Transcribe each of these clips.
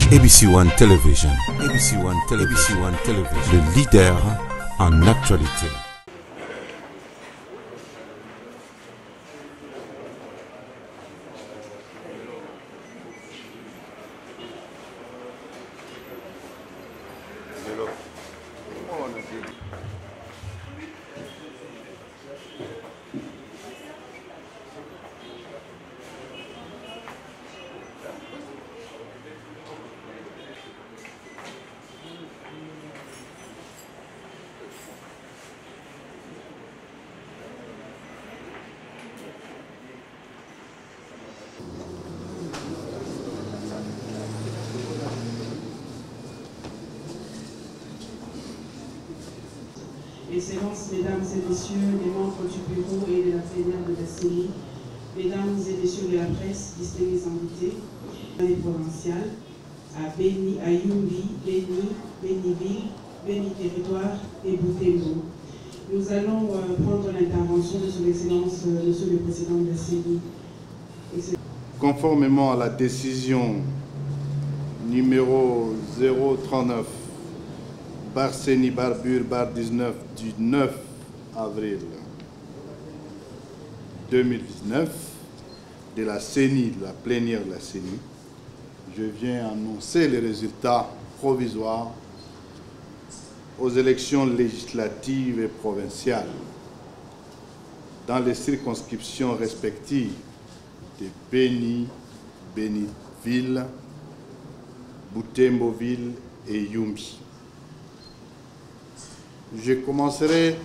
ABC One Television. ABC One Television. ABC One Television. Le leader en actualité. Excellences, Mesdames et Messieurs, les membres du bureau et de la plénière de la CENI, Mesdames et Messieurs de la presse, distingués invités, les provinciales, à Béni, à Yumbi, Béni, Béniville, Béni Territoire et Butembo. Nous allons prendre l'intervention de Son Excellence, Monsieur le Président de la CENI. Conformément à la décision numéro 039 CENI Barbure 19 du 9 avril 2019 de la CENI, de la plénière de la CENI, je viens annoncer les résultats provisoires aux élections législatives et provinciales dans les circonscriptions respectives de Béni, Béniville, Butemboville et Yumbi. Je commencerai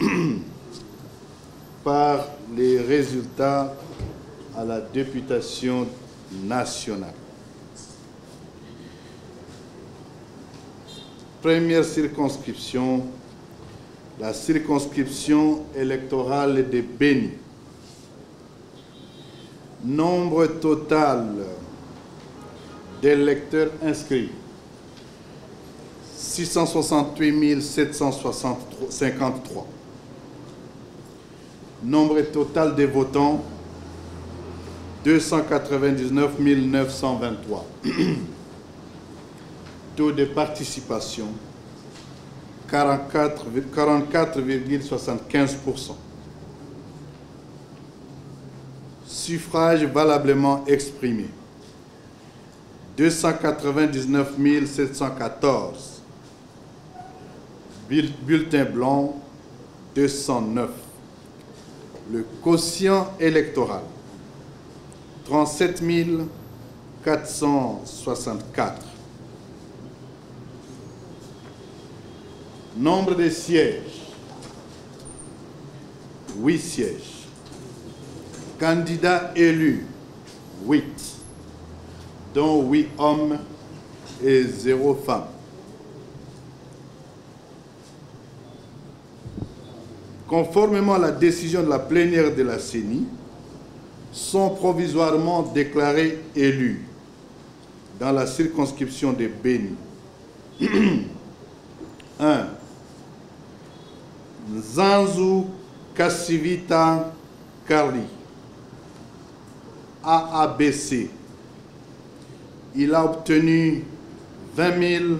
par les résultats à la députation nationale. Première circonscription, la circonscription électorale de Béni. Nombre total d'électeurs inscrits, 668 753. Nombre total de votants, 299 923. Taux de participation, 44,75%. Suffrage valablement exprimé, 299 714. Bulletin blanc, 209. Le quotient électoral, 37 464. Nombre de sièges, 8 sièges. Candidats élus, 8, dont 8 hommes et 0 femmes. Conformément à la décision de la plénière de la CENI, sont provisoirement déclarés élus dans la circonscription de Béni. 1. Nzanzu Kassivita Karli, AABC. Il a obtenu 20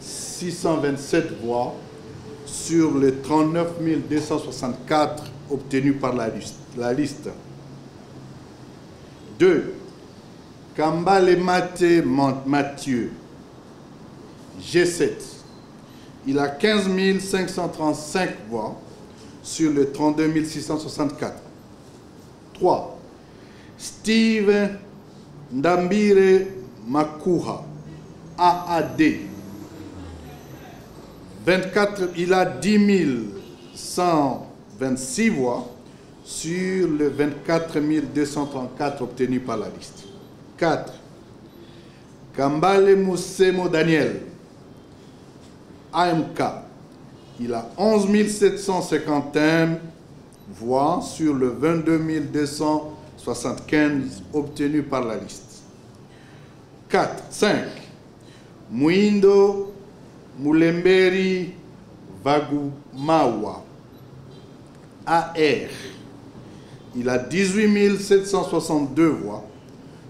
627 voix sur les 39 264 obtenus par la liste. 2. Kambale Mate Mathieu, G7. Il a 15 535 voix sur les 32 664. 3. Steve Ndambire Makuha, AAD. Il a 10 126 voix sur les 24 234 obtenus par la liste. 4. Kambale Moussemo Daniel, AMK. Il a 11 751 voix sur le 22 275 obtenus par la liste. 5. Mwindo Moulemberi Vagumawa, AR. Il a 18 762 voix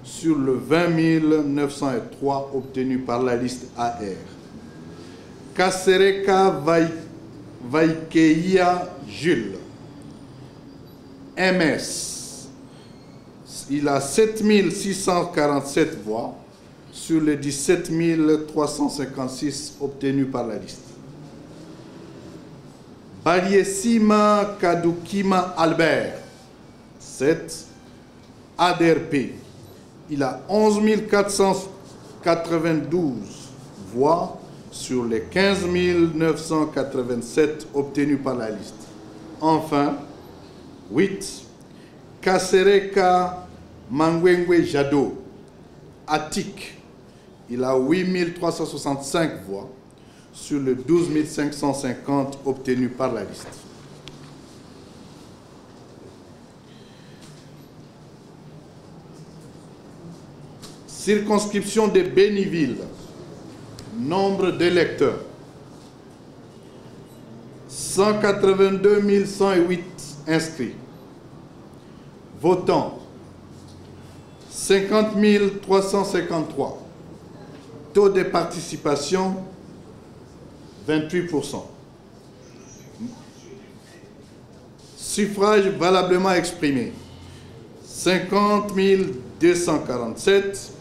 sur le 20 903 obtenu par la liste AR. Kasereka Vaikeia Jules, MS, il a 7647 voix sur les 17 356 obtenus par la liste. Baliesima Kadukima Albert, 7, ADRP, il a 11 492 voix sur les 15 987 obtenus par la liste. Enfin, 8, Kasereka Mangwengwe Jado, Attic, il a 8 365 voix sur le 12 550 obtenus par la liste. Circonscription de Béniville, nombre d'électeurs, 182 108 inscrits. Votants, 50 353. Taux de participation, 28%. Suffrage valablement exprimé, 50 247.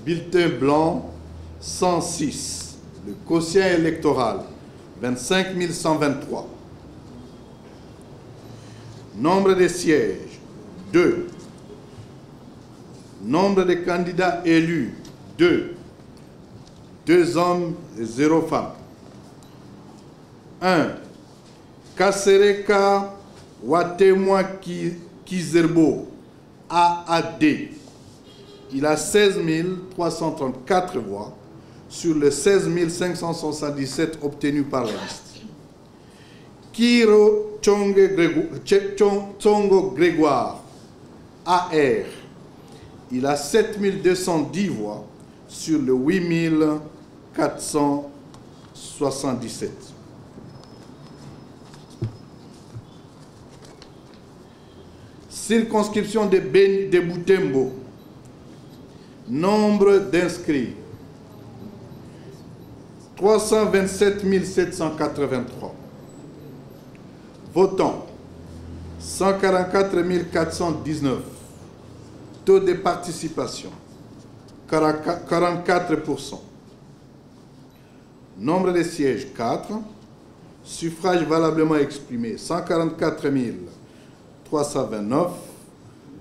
Bulletin blanc, 106. Le quotient électoral, 25 123. Nombre de sièges, 2. Nombre de candidats élus, 2. 2 hommes et 0 femmes. 1. Kasereka Watemwa Kizerbo, AAD. Il a 16 334 voix sur les 16 577 obtenus par la liste. Kiro Tsongo Grégoire, AR. Il a 7 210 voix sur le 8 477. Circonscription de Boutembo. Nombre d'inscrits, 327 783. Votants, 144 419. Taux de participation, 44%. Nombre de sièges, 4. Suffrage valablement exprimé, 144 329.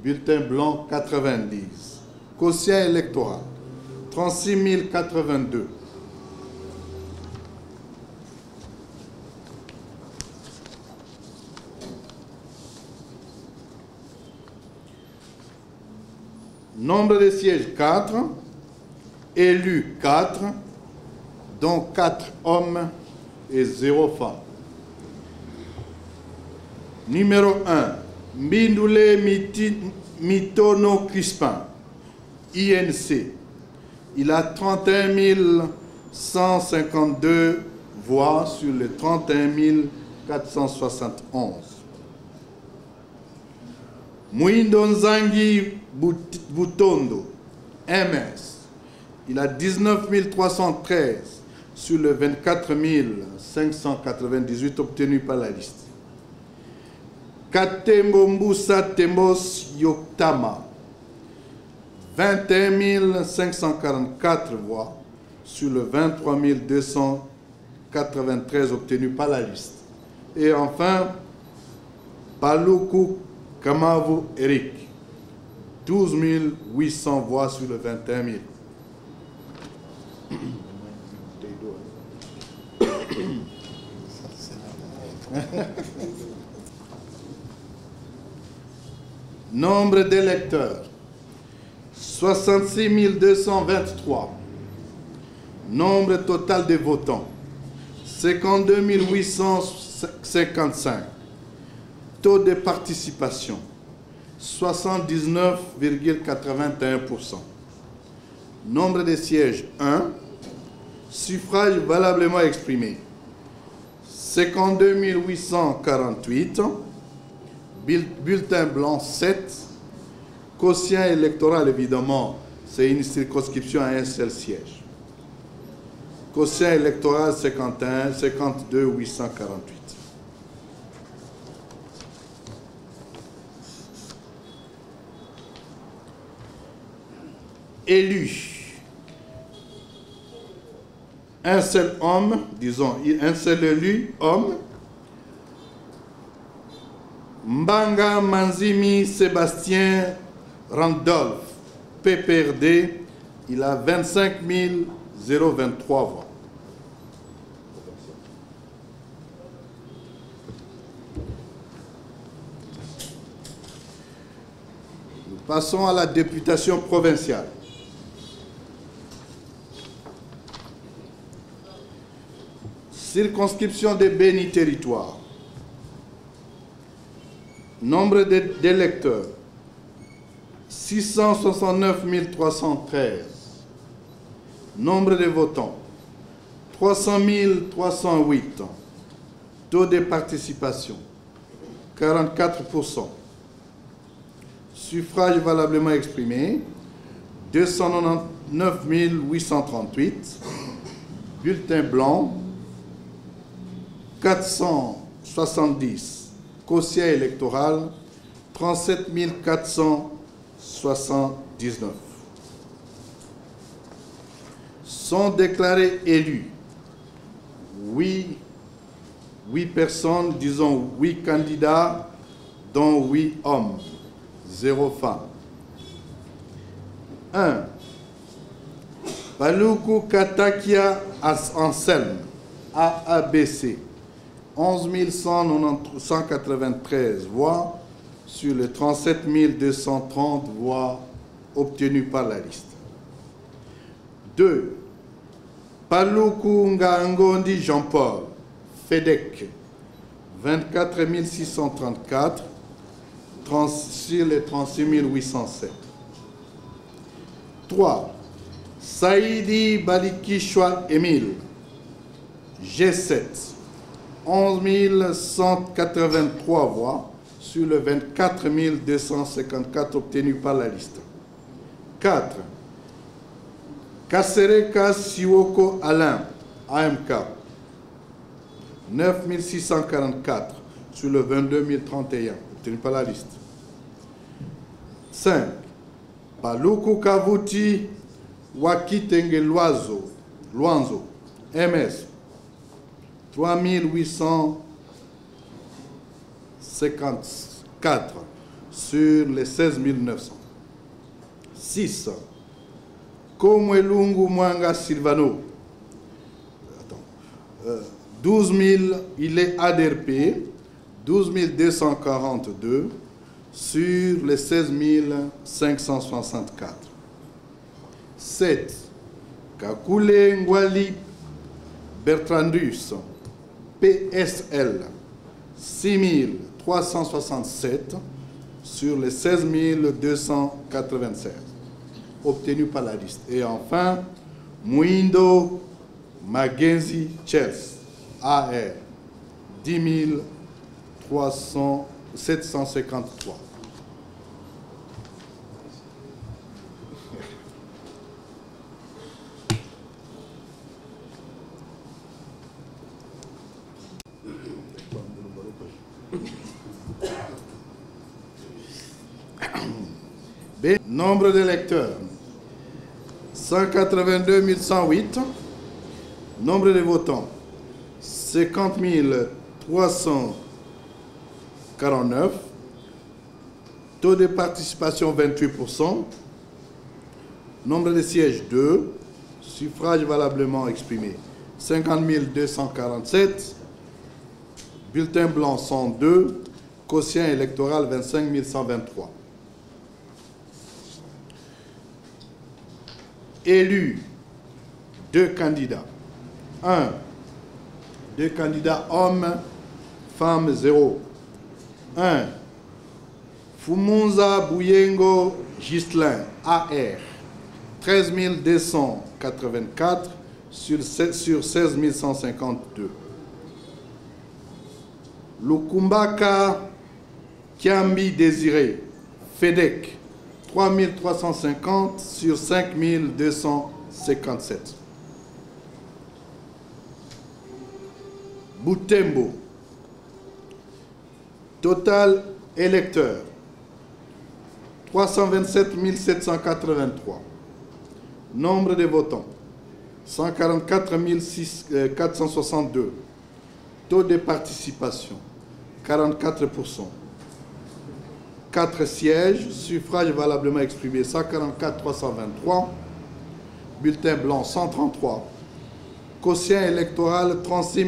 Bulletin blanc, 90. Quotient électoral, 36 082. Nombre de sièges, 4. Élus, 4, dont 4 hommes et 0 femmes. Numéro 1, Mbindule Mitono Crispin, INC. Il a 31 152 voix sur les 31 471. Muindonzangi Butondo, MS. Il a 19 313 sur les 24 598 obtenus par la liste. Katembo Mbusa Tembos Yoktama, 21 544 voix sur le 23 293 obtenus par la liste. Et enfin, Paluku Kamavu Eric, 12 800 voix sur le 21 000. Nombre d'électeurs, 66 223. Nombre total de votants, 52 855. Taux de participation, 79,81%. Nombre de sièges, 1. Suffrage valablement exprimé, 52 848. Bulletin blanc, 7. Quotient électoral, évidemment, c'est une circonscription à un seul siège. Quotient électoral 51, 52 848. Élu. Un seul homme, disons, un seul élu, homme. Mbanga Manzimi Sébastien Randolph, PPRD, il a 25 023 voix. Nous passons à la députation provinciale. Circonscription de Béni Territoire. Nombre d'électeurs, 669 313. Nombre de votants, 300 308. Taux de participation, 44%. Suffrage valablement exprimé, 299 838. Bulletin blanc, 470. Quotient électoral, 37 479. Sont déclarés élus 8 personnes, disons 8 candidats, dont 8 hommes, 0 femmes. 1. Paluku Katakia Anselme, AABC, 11 193 voix sur les 37 230 voix obtenues par la liste. 2. Paluku Ngangondi Jean-Paul, FEDEC, 24 634 sur les 36 807. 3. Saïdi Balikishwa Émile, G7, 11 183 voix sur le 24 254 obtenus par la liste. 4. Kasereka Siwoko Alain, AMK, 9 644 sur le 22 031 obtenus par la liste. 5. Paluku Kavuti Wakitenge Luanzo, MS, 3 854 sur les 16 900. 6. Komwelungu Mwanga Silvano, 12 000, il est ADRP, 12 242 sur les 16 564. 7. Kakule Ngwali Bertrandus, PSL, 6 367 sur les 16 296 obtenus par la liste. Et enfin, Mwindo Magenzi Chels, AR, 10 753. Nombre d'électeurs, 182 108. Nombre de votants, 50 349. Taux de participation, 28%. Nombre de sièges, 2. Suffrage valablement exprimé, 50 247. Bulletin blanc, 102. Quotient électoral, 25 123. Élus, 2 candidats. 1. 2 candidats hommes, femmes 0. 1. Fumunza Bouyengo Gislin, AR, 13 284 sur 16 152. Lukumbaka Kiambi Désiré, FEDEC, 3350 sur 5257. Butembo. Total électeurs 327 783. Nombre de votants 144 462. Taux de participation 44%. 4 sièges, suffrages valablement exprimés 144 323. Bulletin blanc 133. Quotient électoral 36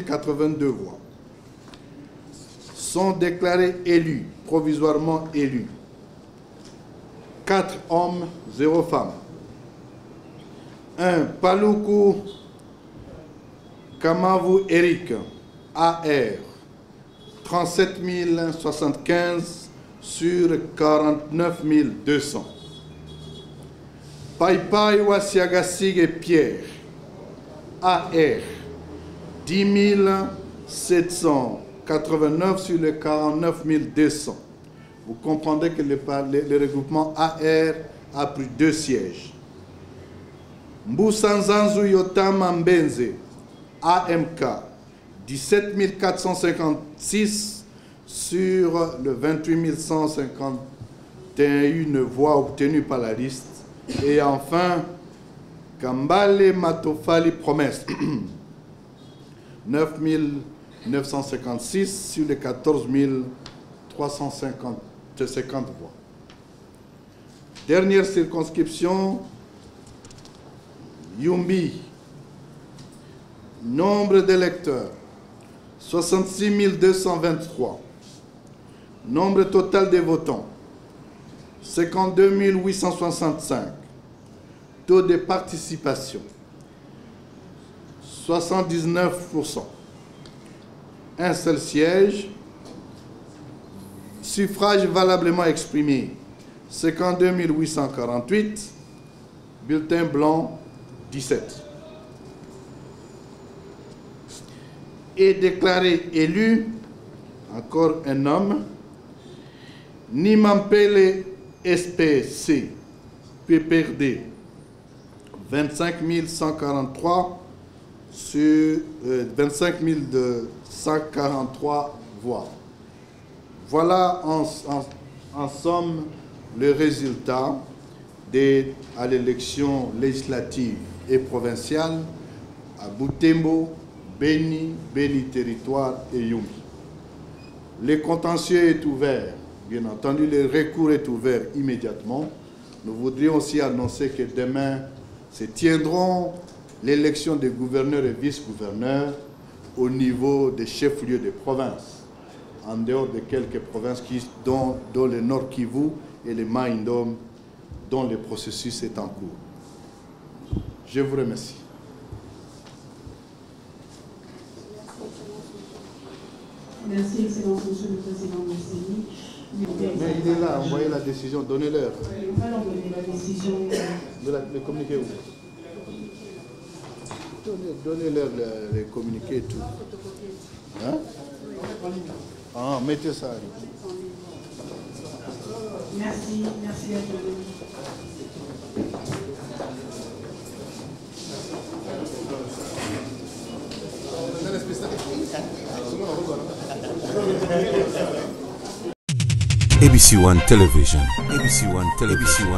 082 voix. Sont déclarés élus, provisoirement élus. 4 hommes, 0 femmes. 1. Paluku Kamavu Eric, AR, 37 075 sur 49 200. Paipai Wasiagasig Pierre, AR, 10 789 sur les 49 200. Vous comprendrez que le regroupement AR a pris 2 sièges. Mbusanzanzu Yotama Mbenze, AMK, 17 456 sur le 28 151 voix obtenues par la liste. Et enfin, Kambale Matofali Promesse, 9 956 sur les 14 350 voix. Dernière circonscription, Yumbi. Nombre d'électeurs, 66 223. Nombre total des votants, 52 865. Taux de participation, 79%. Un seul siège. Suffrage valablement exprimé, 52 848. Bulletin blanc, 17. Et déclaré élu, encore un homme, Nimampele SPC, PPRD, 25 143 sur 25 143 voix. Voilà en somme le résultat à l'élection législative et provinciale à Butembo, Beni, Beni Territoire et Yumbi. Le contentieux est ouvert, bien entendu, le recours est ouvert immédiatement. Nous voudrions aussi annoncer que demain se tiendront l'élection des gouverneurs et vice-gouverneurs au niveau des chefs-lieux de province, en dehors de quelques provinces dont le Nord Kivu et le Maïndom, dont le processus est en cours. Je vous remercie. Merci, Excellence, Monsieur le Président de la CENI. Mais il est là, envoyez la décision, donnez-leur. On va leur donner la décision. Le communiqué où? Donnez-leur les communiqués et tout. Hein? Ah, mettez ça. Merci, merci à tous. ABC One Television. ABC One Television.